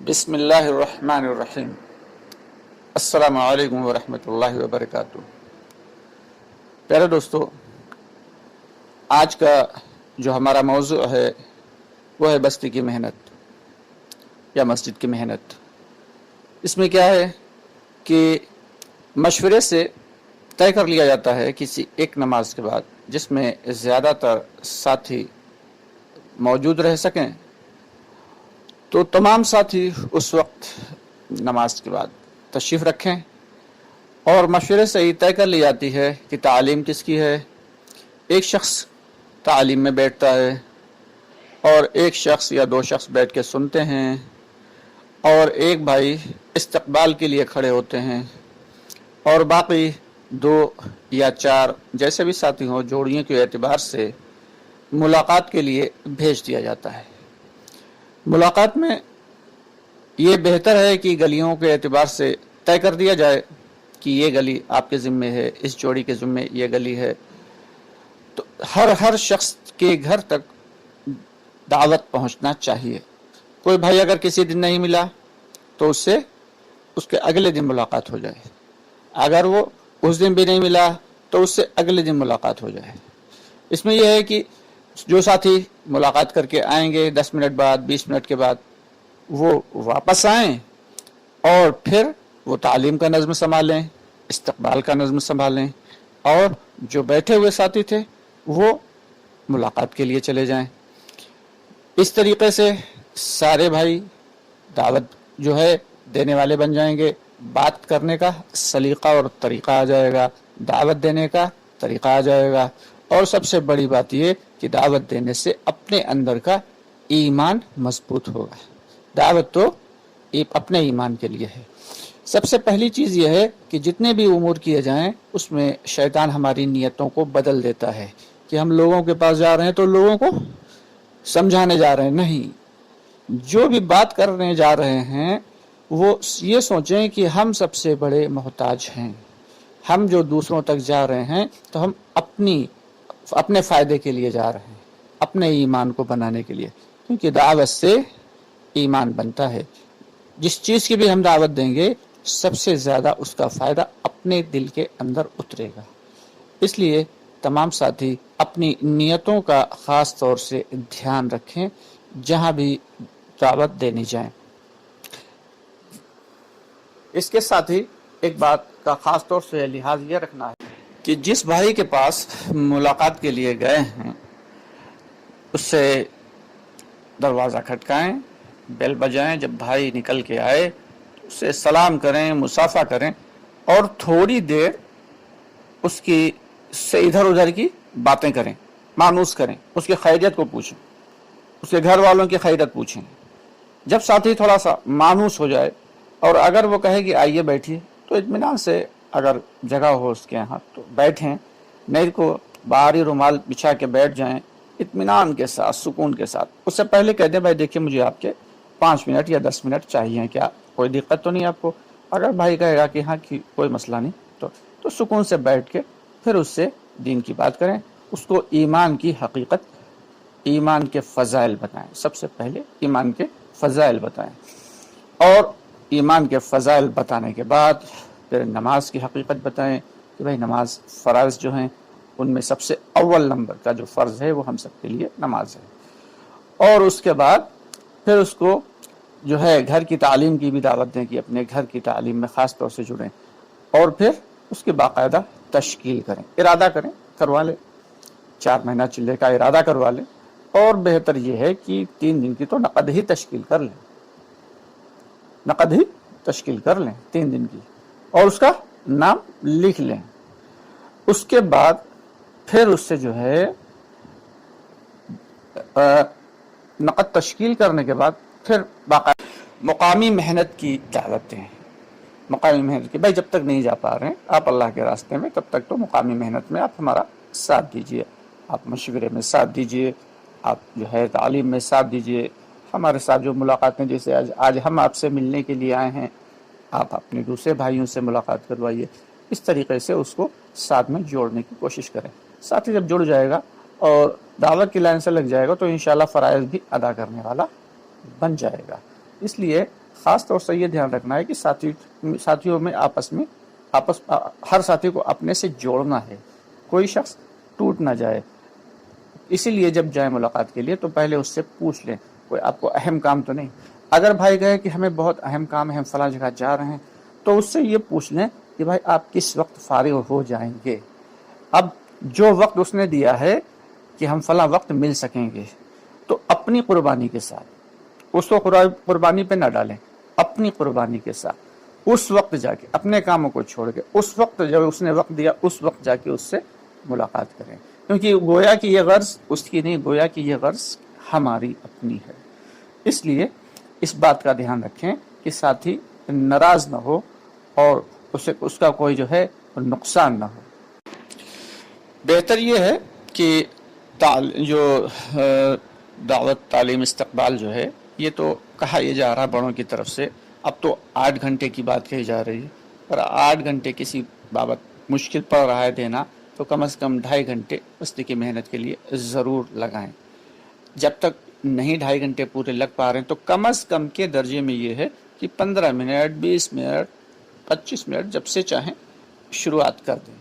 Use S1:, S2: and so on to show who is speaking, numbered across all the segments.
S1: بسم اللہ الرحمن الرحیم۔ السلام علیکم ورحمۃ اللہ وبرکاتہ۔ پیارے دوستو، آج کا جو ہمارا موضوع ہے وہ ہے بستی کی محنت یا مسجد کی محنت۔ اس میں کیا ہے کہ مشورے سے طے کر لیا جاتا ہے کسی ایک نماز کے بعد جس میں زیادہ تر ساتھی موجود رہ سکیں، تو تمام ساتھی اس وقت نماز کے بعد تشریف رکھیں اور مشورے سے یہ طے کر لی جاتی ہے کہ تعلیم کس کی ہے۔ ایک شخص تعلیم میں بیٹھتا ہے اور ایک شخص یا دو شخص بیٹھ کے سنتے ہیں اور ایک بھائی استقبال کے لیے کھڑے ہوتے ہیں اور باقی دو یا چار جیسے بھی ساتھی ہوں جوڑیوں کے اعتبار سے ملاقات کے لیے بھیج دیا جاتا ہے۔ ملاقات میں یہ بہتر ہے کہ گلیوں کے اعتبار سے طے کر دیا جائے کہ یہ گلی آپ کے ذمے ہے، اس جوڑی کے ذمے یہ گلی ہے، تو ہر شخص کے گھر تک دعوت پہنچنا چاہیے۔ کوئی بھائی اگر کسی دن نہیں ملا تو اس کے اگلے دن ملاقات ہو جائے، اگر وہ اس دن بھی نہیں ملا تو اس سے اگلے دن ملاقات ہو جائے۔ اس میں یہ ہے کہ جو ساتھی ملاقات کر کے آئیں گے 10 منٹ بعد 20 منٹ کے بعد وہ واپس آئیں اور پھر وہ تعلیم کا نظم سنبھالیں، استقبال کا نظم سنبھالیں، اور جو بیٹھے ہوئے ساتھی تھے وہ ملاقات کے لیے چلے جائیں۔ اس طریقے سے سارے بھائی دعوت جو ہے دینے والے بن جائیں گے، بات کرنے کا سلیقہ اور طریقہ آ جائے گا، دعوت دینے کا طریقہ آ جائے گا، اور سب سے بڑی بات یہ کہ دعوت دینے سے اپنے اندر کا ایمان مضبوط ہوگا۔ دعوت تو اپنے ایمان کے لیے ہے۔ سب سے پہلی چیز یہ ہے کہ جتنے بھی امور کیے جائیں اس میں شیطان ہماری نیتوں کو بدل دیتا ہے کہ ہم لوگوں کے پاس جا رہے ہیں تو لوگوں کو سمجھانے جا رہے ہیں، نہیں، جو بھی بات کرنے جا رہے ہیں وہ یہ سوچیں کہ ہم سب سے بڑے محتاج ہیں، ہم جو دوسروں تک جا رہے ہیں تو ہم اپنے فائدے کے لیے جا رہے ہیں، اپنے ایمان کو بنانے کے لیے، کیونکہ دعوت سے ایمان بنتا ہے۔ جس چیز کی بھی ہم دعوت دیں گے سب سے زیادہ اس کا فائدہ اپنے دل کے اندر اترے گا۔ اس لیے تمام ساتھی اپنی نیتوں کا خاص طور سے دھیان رکھیں جہاں بھی دعوت دینی جائیں۔ اس کے ساتھ ہی ایک بات کا خاص طور سے لحاظ یہ رکھنا ہے کہ جس بھائی کے پاس ملاقات کے لیے گئے ہیں اس سے دروازہ کھٹکائیں، بیل بجائیں، جب بھائی نکل کے آئے اس سے سلام کریں، مصافحہ کریں، اور تھوڑی دیر اس کی سے ادھر ادھر کی باتیں کریں، مانوس کریں، اس کی خیریت کو پوچھیں، اس کے گھر والوں کی خیریت پوچھیں۔ جب ساتھی تھوڑا سا مانوس ہو جائے اور اگر وہ کہے کہ آئیے بیٹھیے تو اطمینان سے اگر جگہ ہو اس کے یہاں تو بیٹھیں، نہیں کو باہری رومال بچھا کے بیٹھ جائیں اطمینان کے ساتھ، سکون کے ساتھ۔ اس سے پہلے کہہ دیں بھائی دیکھیے مجھے آپ کے 5 منٹ یا 10 منٹ چاہیے، کیا کوئی دقت تو نہیں آپ کو؟ اگر بھائی کہے گا کہ ہاں کوئی مسئلہ نہیں تو سکون سے بیٹھ کے پھر اس سے دین کی بات کریں، اس کو ایمان کی حقیقت، ایمان کے فضائل بتائیں۔ سب سے پہلے ایمان کے فضائل بتائیں، اور ایمان کے فضائل بتانے کے بعد پھر نماز کی حقیقت بتائیں کہ بھائی نماز فرائض جو ہیں ان میں سب سے اول نمبر کا جو فرض ہے وہ ہم سب کے لیے نماز ہے، اور اس کے بعد پھر اس کو جو ہے گھر کی تعلیم کی بھی دعوت دیں کہ اپنے گھر کی تعلیم میں خاص طور سے جڑیں، اور پھر اس کی باقاعدہ تشکیل کریں، ارادہ کریں، کروا لیں، 4 مہینہ چلے کا ارادہ کروا لیں، اور بہتر یہ ہے کہ 3 دن کی تو نقد ہی تشکیل کر لیں، نقد ہی تشکیل کر لیں 3 دن کی، اور اس کا نام لکھ لیں۔ اس کے بعد پھر اس سے جو ہے نقد تشکیل کرنے کے بعد پھر باقاعدہ مقامی محنت کی دعوت دیں۔ مقامی محنت کی، بھائی جب تک نہیں جا پا رہے ہیں آپ اللہ کے راستے میں تب تک تو مقامی محنت میں آپ ہمارا ساتھ دیجئے، آپ مشورے میں ساتھ دیجئے، آپ جو ہے تعلیم میں ساتھ دیجئے، ہمارے ساتھ جو ملاقاتیں جیسے آج ہم آپ سے ملنے کے لیے آئے ہیں آپ اپنے دوسرے بھائیوں سے ملاقات کروائیے۔ اس طریقے سے اس کو ساتھ میں جوڑنے کی کوشش کریں۔ ساتھ ہی جب جڑ جائے گا اور دعوت کی لائن سے لگ جائے گا تو انشاءاللہ فرائض بھی ادا کرنے والا بن جائے گا۔ اس لیے خاص طور سے یہ دھیان رکھنا ہے کہ ساتھیوں میں ہر ساتھی کو اپنے سے جوڑنا ہے، کوئی شخص ٹوٹ نہ جائے۔ اسی لیے جب جائیں ملاقات کے لیے تو پہلے اس سے پوچھ لیں کوئی آپ کو اہم کام تو نہیں۔ اگر بھائی کہے کہ ہمیں بہت اہم کام ہے، ہم فلاں جگہ جا رہے ہیں، تو اس سے یہ پوچھ لیں کہ بھائی آپ کس وقت فارغ ہو جائیں گے۔ اب جو وقت اس نے دیا ہے کہ ہم فلاں وقت مل سکیں گے، تو اپنی قربانی کے ساتھ اس کو قربانی پہ نہ ڈالیں، اپنی قربانی کے ساتھ اس وقت جا کے اپنے کاموں کو چھوڑ کے اس وقت جب اس نے وقت دیا اس وقت جا کے اس سے ملاقات کریں، کیونکہ گویا کہ یہ غرض اس کی نہیں، گویا کہ یہ غرض ہماری اپنی ہے۔ اس لیے اس بات کا دھیان رکھیں کہ ساتھی ناراض نہ ہو اور اس کا کوئی جو ہے نقصان نہ ہو۔ بہتر یہ ہے کہ جو دعوت، تعلیم، استقبال جو ہے یہ تو کہا یہ جا رہا بڑوں کی طرف سے، اب تو 8 گھنٹے کی بات کہی جا رہی ہے، اور 8 گھنٹے کسی بابت مشکل پڑ رہا ہے دینا تو کم از کم 2.5 گھنٹے مستی کی محنت کے لیے ضرور لگائیں۔ جب تک نہیں 2.5 گھنٹے پورے لگ پا رہے ہیں تو کم از کم کے درجے میں یہ ہے کہ 15 منٹ، 20 منٹ، 25 منٹ جب سے چاہیں شروعات کر دیں،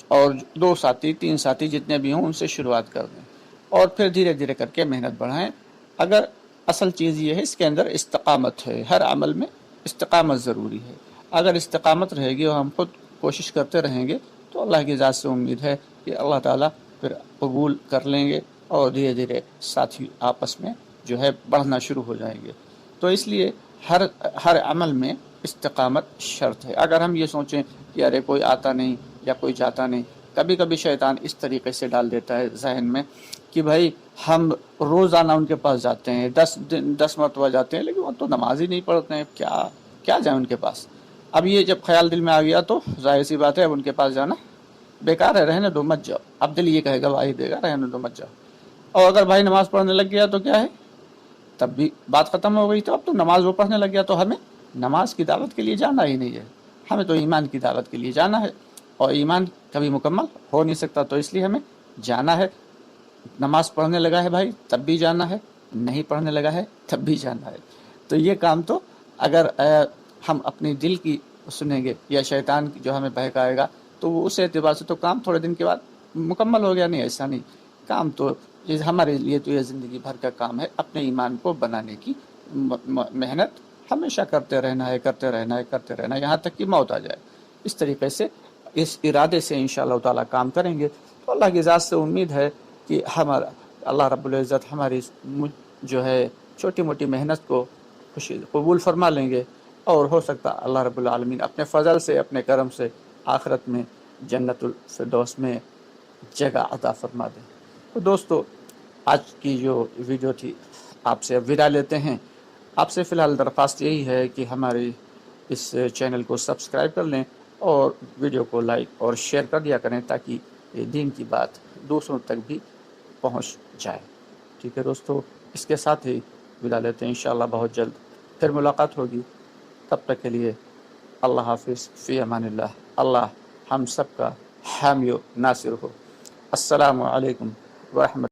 S1: اور 2 ساتھی 3 ساتھی جتنے بھی ہوں ان سے شروعات کر دیں، اور پھر دھیرے دھیرے کر کے محنت بڑھائیں۔ اگر اصل چیز یہ ہے اس کے اندر استقامت ہے، ہر عمل میں استقامت ضروری ہے۔ اگر استقامت رہے گی اور ہم خود کوشش کرتے رہیں گے تو اللہ کی ذات سے امید ہے کہ اللہ تعالیٰ پھر قبول کر لیں گے، اور دھیرے دھیرے ساتھی آپس میں جو ہے بڑھنا شروع ہو جائیں گے۔ تو اس لیے ہر عمل میں استقامت شرط ہے۔ اگر ہم یہ سوچیں کہ ارے کوئی آتا نہیں یا کوئی جاتا نہیں، کبھی کبھی شیطان اس طریقے سے ڈال دیتا ہے ذہن میں کہ بھائی ہم روزانہ ان کے پاس جاتے ہیں، 10 مرتبہ جاتے ہیں، لیکن وہ تو نماز ہی نہیں پڑھتے ہیں، کیا جائیں ان کے پاس۔ اب یہ جب خیال دل میں آ گیا تو ظاہر سی بات ہے اب ان کے پاس جانا بیکار ہے، رہنے دو، مت جاؤ۔ اب دل یہ کہے گا بھائی دے گا، رہنے دو، مت جاؤ۔ اور اگر بھائی نماز پڑھنے لگ گیا تو کیا ہے، تب بھی بات ختم ہو گئی۔ تو اب تو نماز وہ پڑھنے لگ گیا تو ہمیں نماز کی دعوت کے لیے جانا ہی نہیں ہے، ہمیں تو ایمان کی دعوت کے لیے جانا ہے، اور ایمان کبھی مکمل ہو نہیں سکتا، تو اس لیے ہمیں جانا ہے۔ نماز پڑھنے لگا ہے بھائی تب بھی جانا ہے، نہیں پڑھنے لگا ہے تب بھی جانا ہے۔ تو یہ کام تو اگر ہم اپنی دل کی سنیں گے یا شیطان جو ہمیں بہکائے گا تو وہ اس اعتبار سے تو کام تھوڑے دن کے بعد مکمل ہو گیا، نہیں ایسا نہیں۔ کام تو ہمارے لیے تو یہ زندگی بھر کا کام ہے، اپنے ایمان کو بنانے کی محنت ہمیشہ کرتے رہنا ہے، کرتے رہنا ہے یہاں تک کہ موت آ جائے۔ اس طریقے سے اس ارادے سے انشاءاللہ تعالیٰ کام کریں گے تو اللہ کی ذات سے امید ہے کہ ہمارا اللہ رب العزت ہماری جو ہے چھوٹی موٹی محنت کو قبول فرما لیں گے، اور ہو سکتا اللہ رب العالمین اپنے فضل سے، اپنے کرم سے آخرت میں جنت الفردوس میں جگہ عطا فرما دیں۔ تو دوستو، آج کی جو ویڈیو تھی آپ سے وداع لیتے ہیں۔ آپ سے فی الحال درخواست یہی ہے کہ ہمارے اس چینل کو سبسکرائب کر لیں اور ویڈیو کو لائک اور شیئر کر دیا کریں تاکہ یہ دین کی بات دوسروں تک بھی پہنچ جائے۔ ٹھیک ہے دوستو، اس کے ساتھ ہی وداع لیتے ہیں، انشاءاللہ بہت جلد پھر ملاقات ہوگی۔ تب تک کے لیے اللہ حافظ، فی امان اللہ۔ اللہ ہم سب کا حامی و ناصر ہو۔ السلام علیکم ورحمۃ